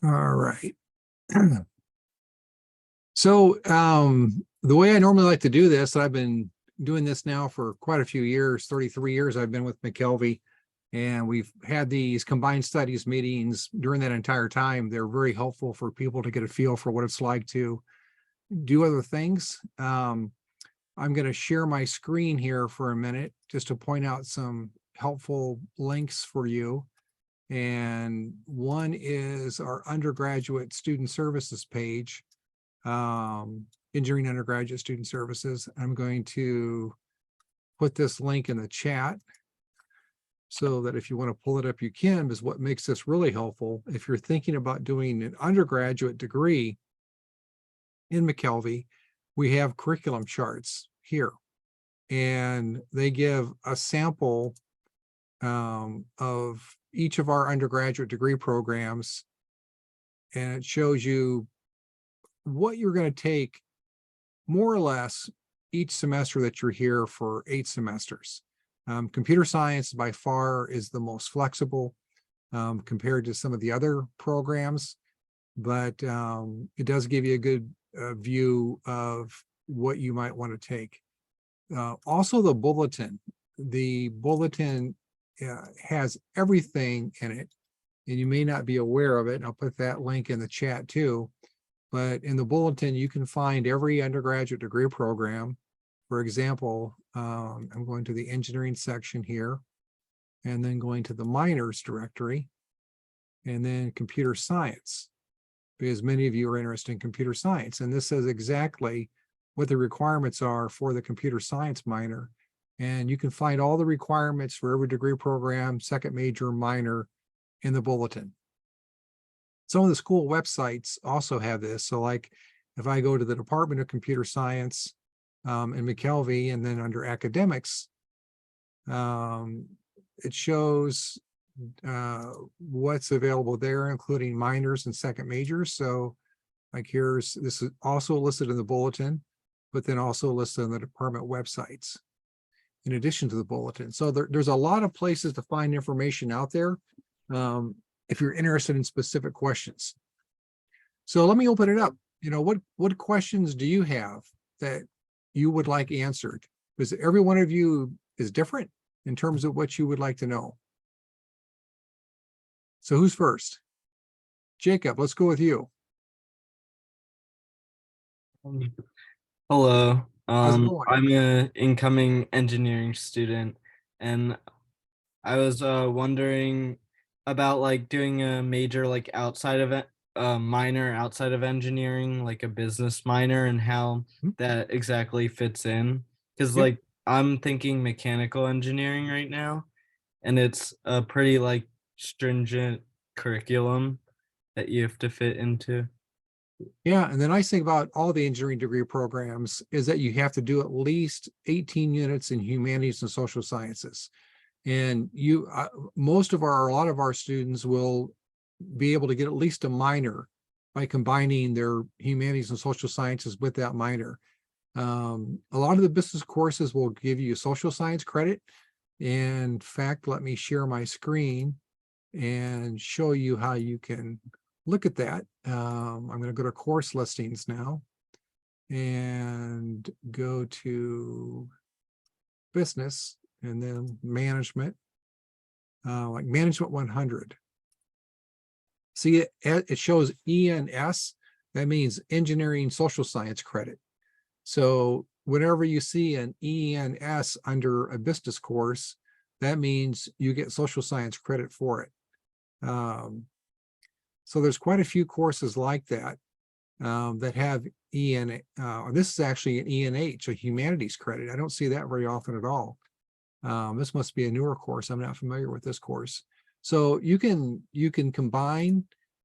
All right. So the way I normally like to do this, I've been doing this now for quite a few years, 33 years I've been with McKelvey, and we've had these combined studies meetings during that entire time. They're very helpful for people to get a feel for what it's like to do other things. I'm going to share my screen here for a minute just to point out some helpful links for you. And one is our undergraduate student services page, engineering undergraduate student services. I'm going to put this link in the chat so that if you want to pull it up, you can, because what makes this really helpful, if you're thinking about doing an undergraduate degree in McKelvey, we have curriculum charts here, and they give a sample of each of our undergraduate degree programs, and it shows you what you're going to take more or less each semester that you're here for 8 semesters. Computer science by far is the most flexible compared to some of the other programs, but it does give you a good view of what you might want to take. Also the bulletin. The bulletin has everything in it, and you may not be aware of it. I'll put that link in the chat too. But in the bulletin, you can find every undergraduate degree program. For example, I'm going to the engineering section here, and then going to the minors directory, and then computer science, because many of you are interested in computer science. And this says exactly what the requirements are for the computer science minor. And you can find all the requirements for every degree program, second major, minor, in the bulletin. Some of the school websites also have this. So like if I go to the Department of Computer Science in McKelvey, and then under academics, it shows what's available there, including minors and second majors. So like this is also listed in the bulletin, but then also listed on the department websites in addition to the bulletin. So there's a lot of places to find information out there if you're interested in specific questions. So let me open it up. What questions do you have that you would like answered? Because every one of you is different in terms of what you would like to know. So who's first? Jacob, let's go with you. Hello. How's it going? I'm an incoming engineering student, and I was wondering about like doing a major like outside of it, minor outside of engineering, like a business minor, and how that exactly fits in. Because Yep. like I'm thinking mechanical engineering right now, and it's a pretty like stringent curriculum that you have to fit into. Yeah, and the nice thing about all the engineering degree programs is that you have to do at least 18 units in humanities and social sciences. And a lot of our students will be able to get at least a minor by combining their humanities and social sciences with that minor. A lot of the business courses will give you social science credit. In fact, let me share my screen and show you how you can look at that. I'm going to go to course listings now and go to business and then management, like management 100. See, it shows ENS. That means engineering social science credit. So whenever you see an ENS under a business course, that means you get social science credit for it. So there's quite a few courses like that that have this is actually an ENH, a humanities credit. I don't see that very often at all. This must be a newer course. I'm not familiar with this course. So you can combine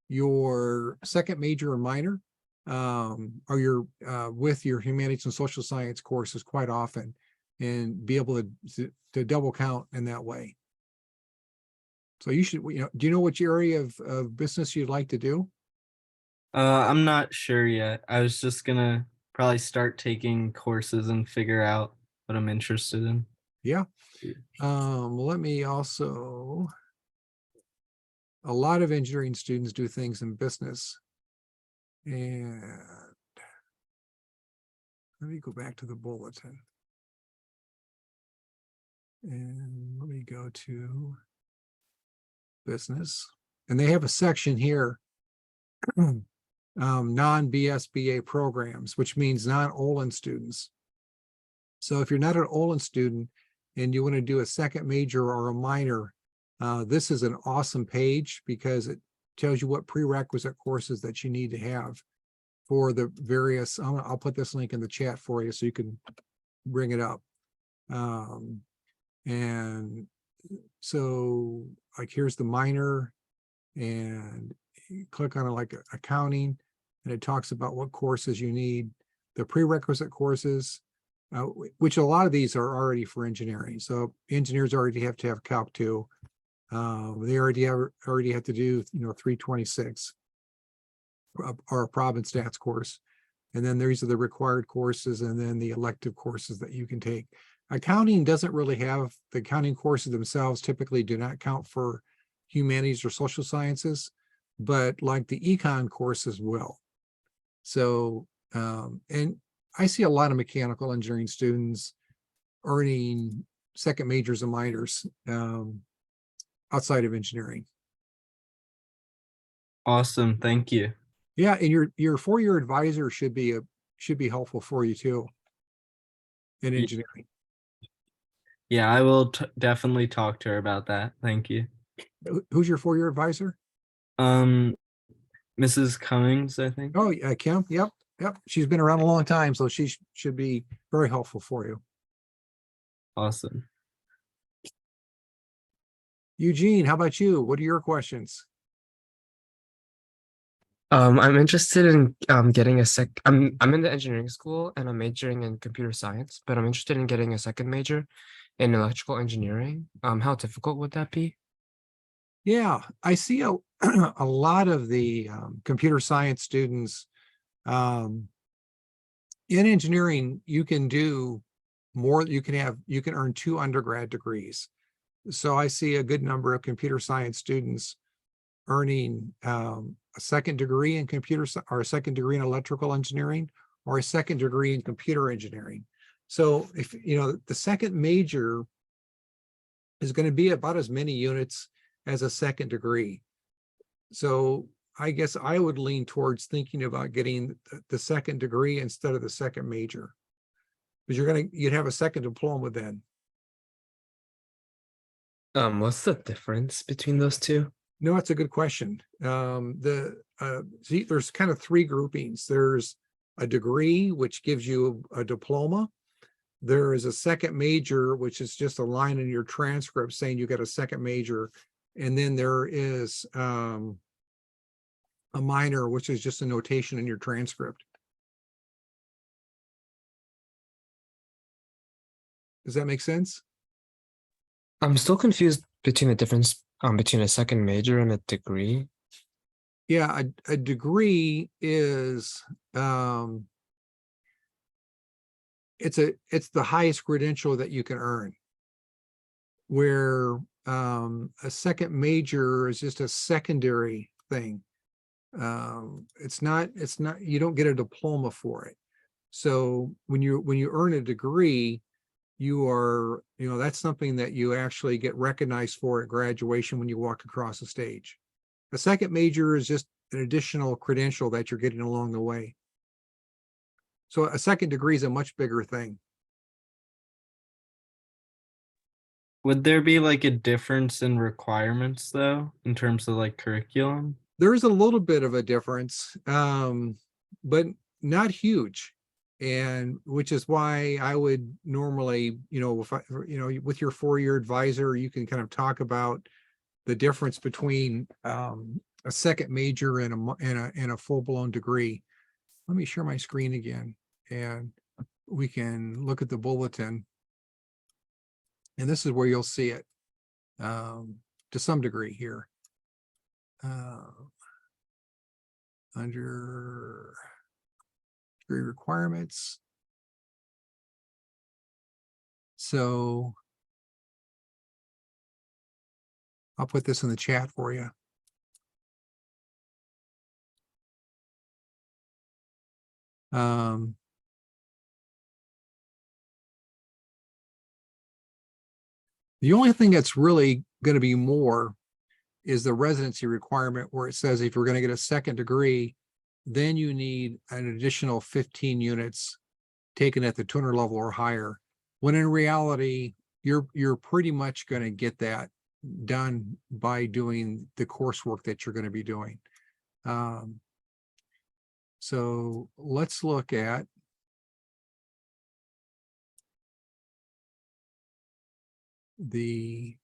your second major or minor or your with your humanities and social science courses quite often, and be able to double count in that way. So you should, do you know which area of business you'd like to do? I'm not sure yet. I was just gonna probably start taking courses and figure out what I'm interested in. Yeah. Let me also, a lot of engineering students do things in business. And let me go back to the bulletin. And let me go to business. And they have a section here, non-BSBA programs, which means non-Olin students. So if you're not an Olin student and you want to do a second major or a minor, this is an awesome page because it tells you what prerequisite courses that you need to have for the various, I'll put this link in the chat for you so you can bring it up. And so like here's the minor, and you click on it like accounting, and it talks about what courses you need, the prerequisite courses, which a lot of these are already for engineering. So engineers already have to have Calc 2. They already have to do 326 or a prob and stats course. And then these are the required courses and then the elective courses that you can take. Accounting doesn't really have, the accounting courses themselves typically do not count for humanities or social sciences, but like the econ courses will. So, and I see a lot of mechanical engineering students earning second majors and minors outside of engineering. Awesome, thank you. Yeah, and your four-year advisor should be helpful for you too in engineering. Yeah, I will definitely talk to her about that. Thank you. Who's your four-year advisor? Mrs. Cummings, I think. Oh, yeah, Kim. Yep. She's been around a long time, so she should be very helpful for you. Awesome. Eugene, how about you? What are your questions? I'm interested in getting a I'm in the engineering school and I'm majoring in computer science, but I'm interested in getting a second major in electrical engineering. How difficult would that be? Yeah, I see a lot of the computer science students in engineering. You can do more. You can earn 2 undergrad degrees. So I see a good number of computer science students earning a second degree in or a second degree in electrical engineering or a second degree in computer engineering. So if the second major is going to be about as many units as a second degree. So I guess I would lean towards thinking about getting the second degree instead of the second major, because you'd have a second diploma then. What's the difference between those two? No, that's a good question. See, there's kind of 3 groupings. There's a degree, which gives you a diploma. There is a second major, which is just a line in your transcript saying you got a second major. And then there is a minor, which is just a notation in your transcript. Does that make sense? I'm still confused between the difference between a second major and a degree. Yeah, a degree is it's the highest credential that you can earn, where a second major is just a secondary thing. It's not you don't get a diploma for it. So when you earn a degree, you are, that's something that you actually get recognized for at graduation when you walk across the stage. A second major is just an additional credential that you're getting along the way. So a second degree is a much bigger thing. Would there be like a difference in requirements though, in terms of like curriculum? There's a little bit of a difference, but not huge. And which is why I would normally, if with your four-year advisor, you can kind of talk about the difference between a second major and a full-blown degree. Let me share my screen again, and we can look at the bulletin. And this is where you'll see it to some degree here. Under degree requirements. So I'll put this in the chat for you. Um, the only thing that's really going to be more is the residency requirement, where it says if you're going to get a second degree, then you need an additional 15 units taken at the 200 level or higher. When in reality, you're pretty much going to get that done by doing the coursework that you're going to be doing. So let's look at the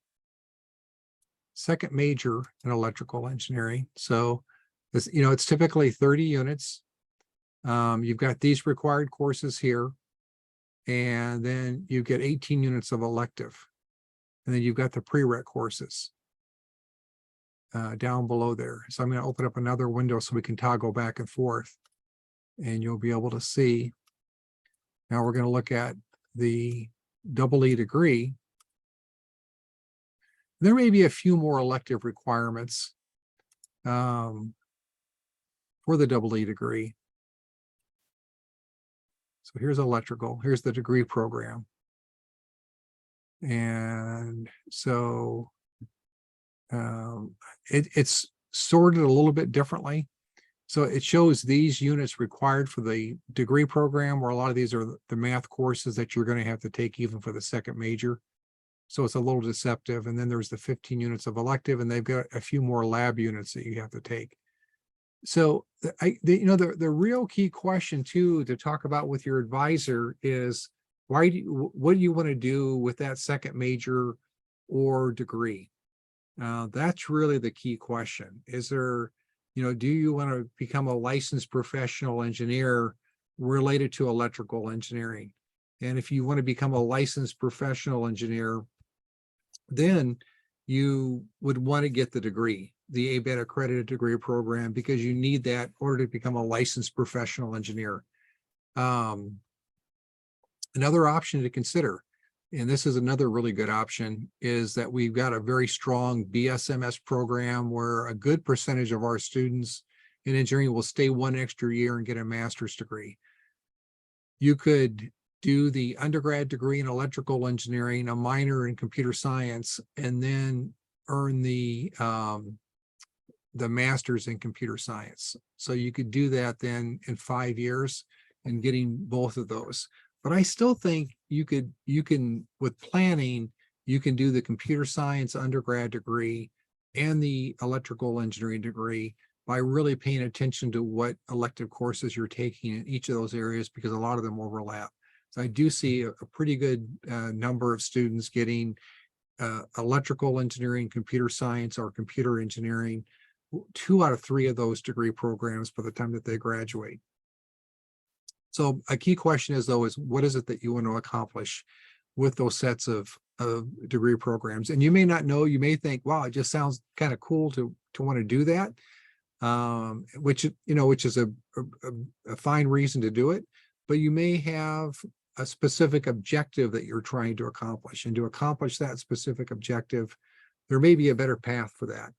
second major in electrical engineering. So this, it's typically 30 units. You've got these required courses here, and then you get 18 units of elective. And then you've got the prereq courses down below there. So I'm going to open up another window so we can toggle back and forth, and you'll be able to see. Now we're going to look at the EE degree. There may be a few more elective requirements for the EE degree. So here's electrical, here's the degree program. And so it's sorted a little bit differently. So it shows these units required for the degree program, where a lot of these are the math courses that you're going to have to take even for the second major. So it's a little deceptive. And then there's the 15 units of elective, and they've got a few more lab units that you have to take. So the real key question too to talk about with your advisor is, what do you want to do with that second major or degree? That's really the key question. Is there, do you want to become a licensed professional engineer related to electrical engineering? And if you want to become a licensed professional engineer, then you would want to get the degree, the ABET accredited degree program, because you need that in order to become a licensed professional engineer. Another option to consider, and this is another really good option, is that we've got a very strong BSMS program where a good percentage of our students in engineering will stay one extra year and get a master's degree. You could do the undergrad degree in electrical engineering, a minor in computer science, and then earn the master's in computer science. So you could do that then in 5 years and getting both of those. But I still think you can, with planning, you can do the computer science undergrad degree and the electrical engineering degree by really paying attention to what elective courses you're taking in each of those areas, because a lot of them overlap. So I do see a pretty good number of students getting electrical engineering, computer science, or computer engineering, 2 out of 3 of those degree programs by the time that they graduate. So a key question is, though, is what is it that you want to accomplish with those sets of degree programs? And you may not know, you may think, wow, it just sounds kind of cool to want to do that, which is a fine reason to do it, but you may have a specific objective that you're trying to accomplish. And to accomplish that specific objective, there may be a better path for that.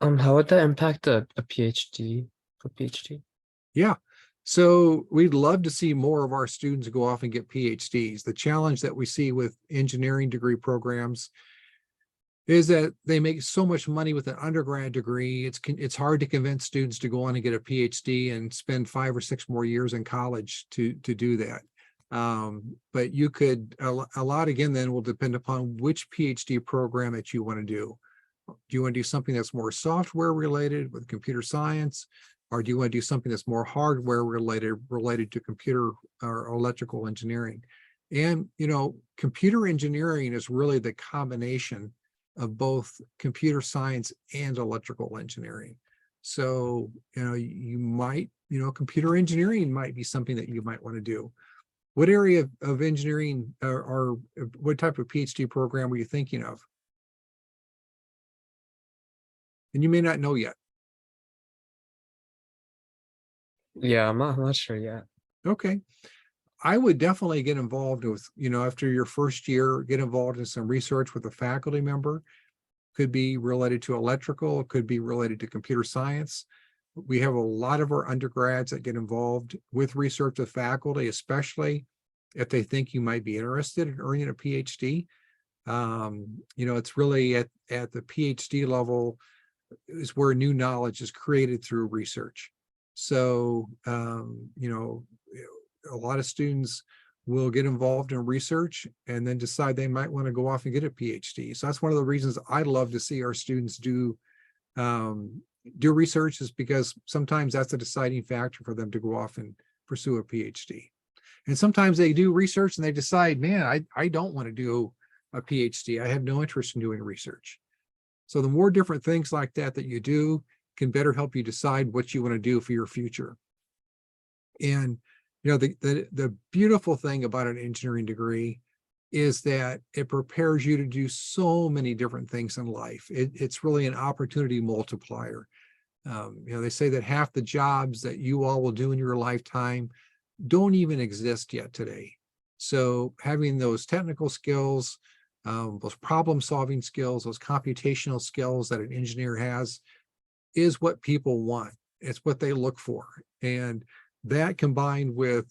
How would that impact a PhD? For PhD? Yeah. So we'd love to see more of our students go off and get PhDs. The challenge that we see with engineering degree programs is that they make so much money with an undergrad degree. It's hard to convince students to go on and get a PhD and spend 5 or 6 more years in college to do that. But you could, a lot again then will depend upon which PhD program that you want to do. Do you want to do something that's more software related with computer science? Or do you want to do something that's more hardware related to computer or electrical engineering? And, computer engineering is really the combination of both computer science and electrical engineering. So, you might, computer engineering might be something that you might want to do. What area of engineering or what type of PhD program were you thinking of? And you may not know yet. Yeah, I'm not sure yet. Okay. I would definitely get involved with, after your first year, get involved in some research with a faculty member. Could be related to electrical, it could be related to computer science. We have a lot of our undergrads that get involved with research with faculty, especially if they think you might be interested in earning a PhD. It's really at the PhD level is where new knowledge is created through research. So, a lot of students will get involved in research and then decide they might want to go off and get a PhD. So that's one of the reasons I love to see our students do research, is because sometimes that's a deciding factor for them to go off and pursue a PhD. And sometimes they do research and they decide, man, I don't want to do a PhD. I have no interest in doing research. So the more different things like that you do can better help you decide what you want to do for your future. And the beautiful thing about an engineering degree is that it prepares you to do so many different things in life. It's really an opportunity multiplier. They say that half the jobs that you all will do in your lifetime don't even exist yet today. So having those technical skills, those problem-solving skills, those computational skills that an engineer has is what people want. It's what they look for. And that combined with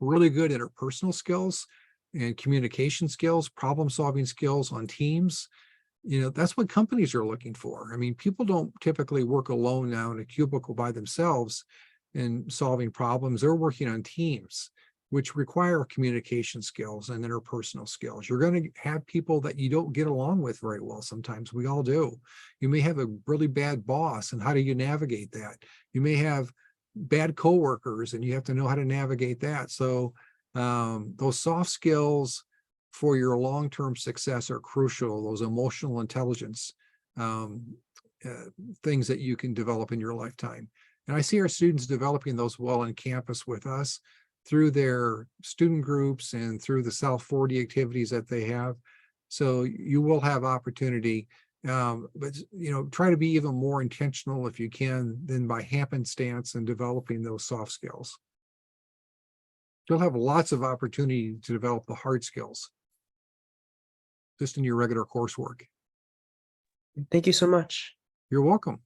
really good interpersonal skills and communication skills, problem-solving skills on teams, that's what companies are looking for. I mean, people don't typically work alone now in a cubicle by themselves and solving problems. They're working on teams, which require communication skills and interpersonal skills. You're going to have people that you don't get along with very well sometimes. We all do. You may have a really bad boss, and how do you navigate that? You may have bad coworkers, and you have to know how to navigate that. So those soft skills for your long-term success are crucial. Those emotional intelligence things that you can develop in your lifetime. And I see our students developing those well on campus with us through their student groups and through the South 40 activities that they have. So you will have opportunity, but try to be even more intentional if you can than by happenstance and developing those soft skills. You'll have lots of opportunity to develop the hard skills just in your regular coursework. Thank you so much. You're welcome.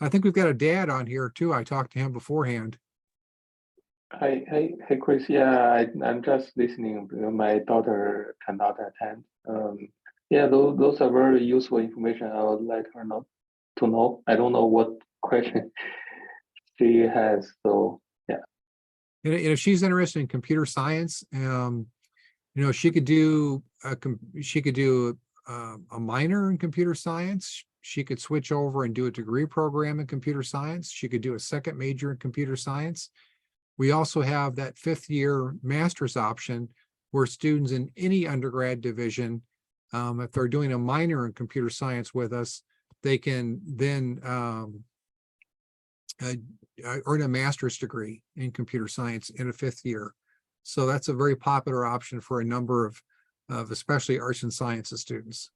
I think we've got a dad on here too. I talked to him beforehand. Hi, Chris. Yeah, I'm just listening. My daughter cannot attend. Yeah, those are very useful information. I would like her to know. I don't know what question she has. So yeah. And if she's interested in computer science, she could do a minor in computer science. She could switch over and do a degree program in computer science. She could do a second major in computer science. We also have that 5th year master's option where students in any undergrad division, if they're doing a minor in computer science with us, they can then earn a master's degree in computer science in a 5th year. So that's a very popular option for a number of especially arts and sciences students.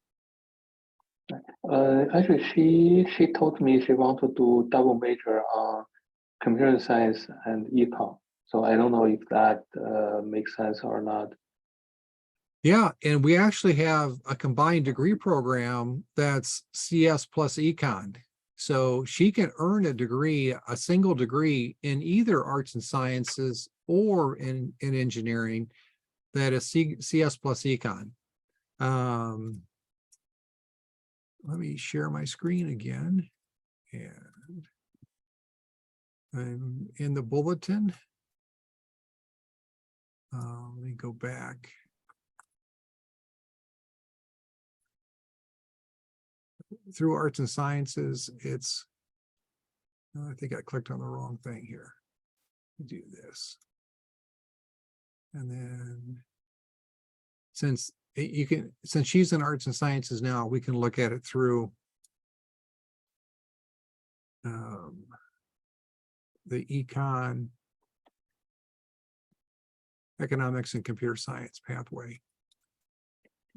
Actually, she told me she wants to do double major on computer science and econ. So I don't know if that makes sense or not. Yeah, and we actually have a combined degree program that's CS plus econ. So she can earn a single degree in either arts and sciences or in engineering that is CS plus econ. Let me share my screen again. And I'm in the bulletin. Let me go back. Through arts and sciences, I think I clicked on the wrong thing here. Do this. And then since she's in arts and sciences now, we can look at it through the econ, economics, and computer science pathway.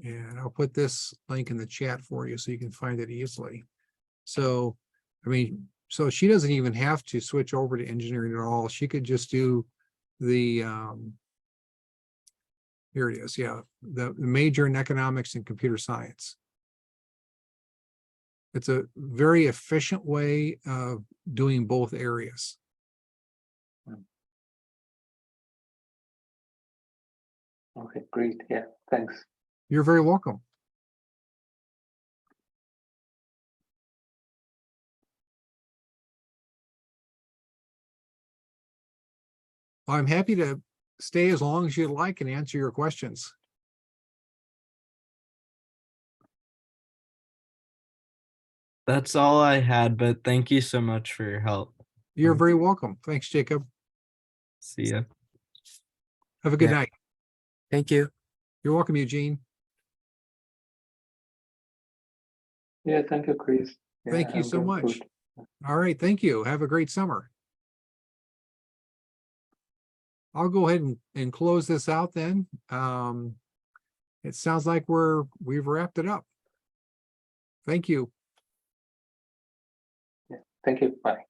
And I'll put this link in the chat for you so you can find it easily. So, so she doesn't even have to switch over to engineering at all. She could just do the, here it is, yeah, the major in economics and computer science. It's a very efficient way of doing both areas. Okay, great. Yeah, thanks. You're very welcome. I'm happy to stay as long as you'd like and answer your questions. That's all I had, but thank you so much for your help. You're very welcome. Thanks, Jacob. See ya. Have a good Yeah. night. Thank you. You're welcome, Eugene. Yeah, thank you, Chris. Yeah, Thank you I'm so doing much. good. All right, thank you. Have a great summer. I'll go ahead and close this out then. It sounds like we've wrapped it up. Thank you. Yeah, thank you. Bye.